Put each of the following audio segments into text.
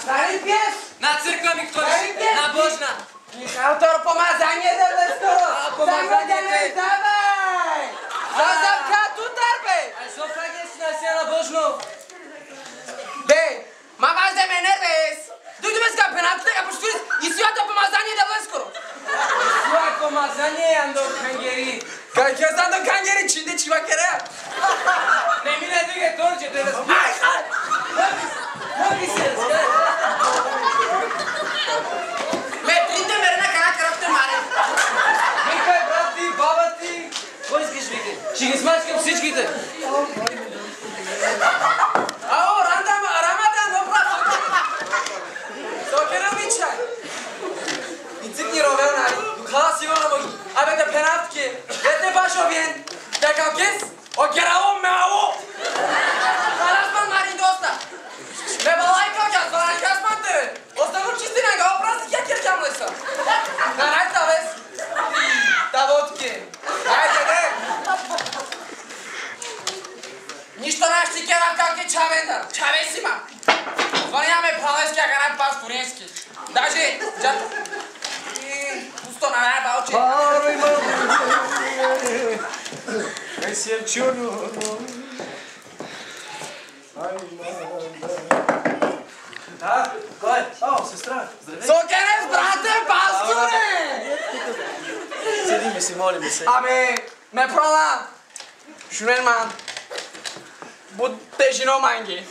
Нали пиеш? На църква ми ходиш, на Божна. Автор помазание да бе скоро. Помазание давай! Зазавка тутар бе! Ай, сопрак е си на сега на Божно. Бе, ма вас да ме нервес. Дойде без капенатите, а поштурис и силата помазание да бе скоро. Сила помазание, андо кангери. Как я знам да кангери, чинде чивакерея? Не мине диге торче, те да спи. Ай, хай! Ходи се, разкажи. Трите мере на кара кръвте маре. Викай, брат ти, баба ти. Кой искаш вики? Ще ги смачкам всичките. Ао, Рамадан, добра. Сокера вичай. И цикни ровел, нали? Духала сигурно боги. Абе да пенавтки. Ете башо вен. Така кес? Окерао меао. Харасман мари доста. Ме балай какас, балай касман тебе. Остану чистина га опрази кя киркам леса. Нарай тавес. Тавотки. Хайде де. Нищо не ще кера как е чавендар. Чавес има. Звъняме правески, а гарат пастурински. Даже, пусто на най балче. Ей си е чудо. Да, кой е? О, сестра, здравей. Сокерес, брате, пасторе! Седиме си, молиме се. Абе, ме прона. Шунен ман. Буд тежино манги.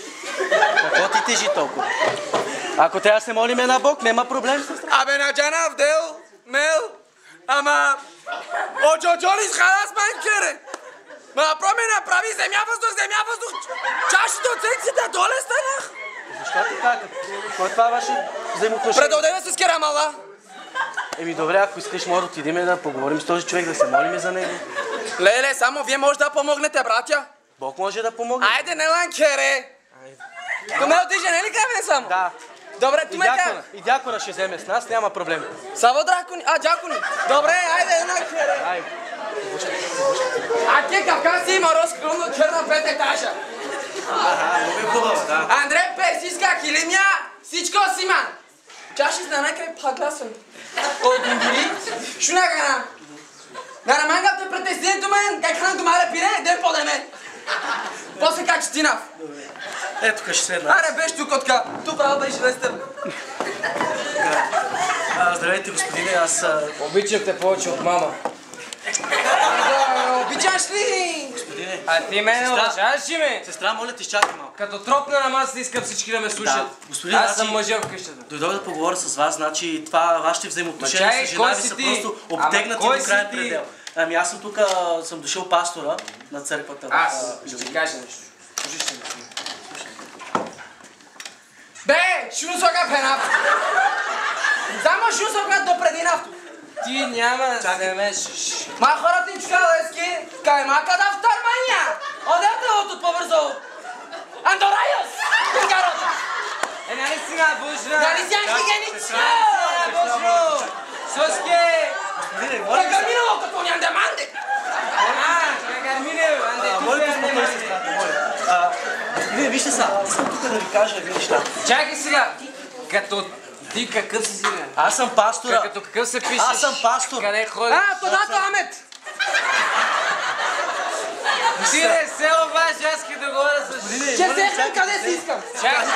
Какво ти тежи толкова? Ако трябва да се молиме на Бог, нема проблем, сестра. Абе, на джана вдел, мел, ама... Оджоджолис халас манкере. Ма проме направи земя въздух. Чашите от секцията доле станах. Защо така? Кой е това ваше взаимоотношение? Предълдеме с керамала. Еми добре, ако искаш, може да отидем да поговорим с този човек, да се молиме за него. Леле, само вие може да помогнете, братя. Бог може да помогне. Айде, не ланкере. Томе отиже, не ли кавен само? Да. Добре, И туме тя. дякона ще вземе с нас, няма проблем. Само дракони, дякони. Добре, айде, ланкере. Айде. А ти кавказ си има разкръвно черна 5 етажа. Много е хубаво, да. Андре, персийска килимия, всичко си има. Чаши на най-край пагласен. От мундири, шуна гана. На мангата претестението мен, как храна домаре пире, ден по-демен. После как стинав. Ето тук ще седна. Аре, беше тук отка. Тук право беше Лестър. Здравейте, господине, аз... Обичам те повече от мама. Обичаш ли? Господине... А ти мене уважаваш ли ме? Сестра, моля ти, чакай малко. Като тропна на масата искам всички да ме слушат. Господин, аз съм мъжа в къщата. Дойдох да поговоря с вас, значи това вашите взаимоотношения с жена ви са просто обтегнати до крайен предел. Ами аз съм тук, съм дошъл пастора на църквата. Аз ще ти кажа нещо. Слушай се. Бе, шунусока пенав. Само шунусока до преди нафто. Ти няма да се вземеш. Ма хората им чука лески, каймака да втърмания. Одете от по-бързо. Андорайос! Карота! Нали си на Божна? Нали си ангигенична? Божно! Соске! Кагарминово като ням деманде. Кагарминово, Моля, успокой се, сестра, моля. Не, вижте сега, искам тук да ви кажа едни неща. Чакай сега! Като ти какъв си сега? Аз съм пастора. Като какъв се пишеш? Аз съм пастор. Къде ходиш? Тодато Амет. Ти не се обажи, аз искам да говоря с... Ще сехам къде си искам. Чакай.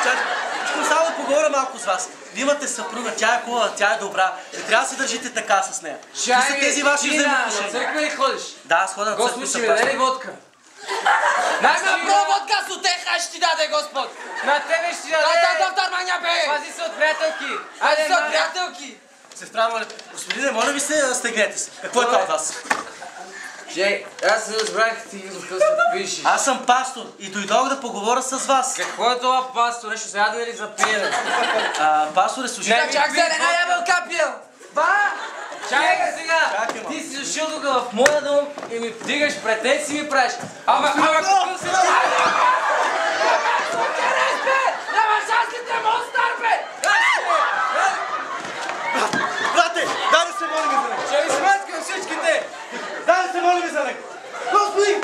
Искам само да поговоря малко с вас. Вие имате съпруга, тя е хубава, тя е добра. Не трябва да се държите така с нея. Какви са тези ваши взаимоотношения? На църква ли ходиш? Да, аз ходя на църква. Господ ще ми даде ли водка? Най-напро водка с отеха ще ти даде Господ. На тебе ще ти даде! Да, втърмания бе. Пази се от приятелки! Айде са приятелки. Сестра, моля, господине, моля ви се, стегнете се. Какво е това от вас? Жей, аз не разбрах ти до късно пишеш. Аз съм пастор и дойдох да поговоря с вас. Какво е това пастор? Ще се ядем ли за пиене? Пастор е служител. Чак зелена ябълка пил. Ба! Чакай сега! Чакай, Ти си дошъл тук в моя дом и ми вдигаш претенции ми правиш. Ама какъв се... Няма шанските монстър, бе! Брате, дай да се молим за него. Ще ви сматкам всичките! Дай да се молим за него. Господи!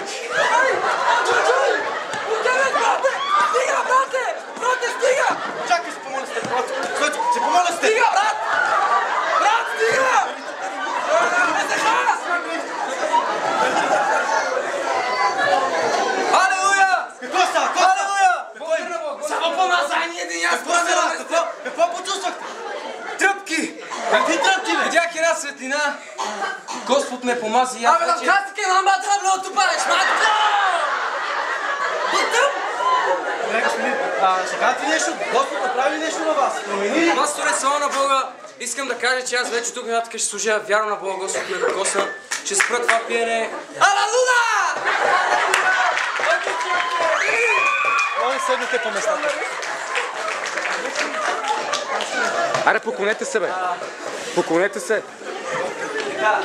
Отивай, брате! Стига, брате! Брате, стига! Чакай се помоля с теб. Господ ме помази и аз Абе, вече... как ти мама трябва да тупаеш, матко! Господин, ще кажете нещо? Господ направи нещо на вас? Промени? Пасторе, слава на Бога, искам да кажа, че аз вече тук нататък ще служа вярно на Бога, Господ ме докосна, ще спра това пиене. Алалула! Моля, седнете по местата. Аре, поклонете се, бе. Поклонете се. Така,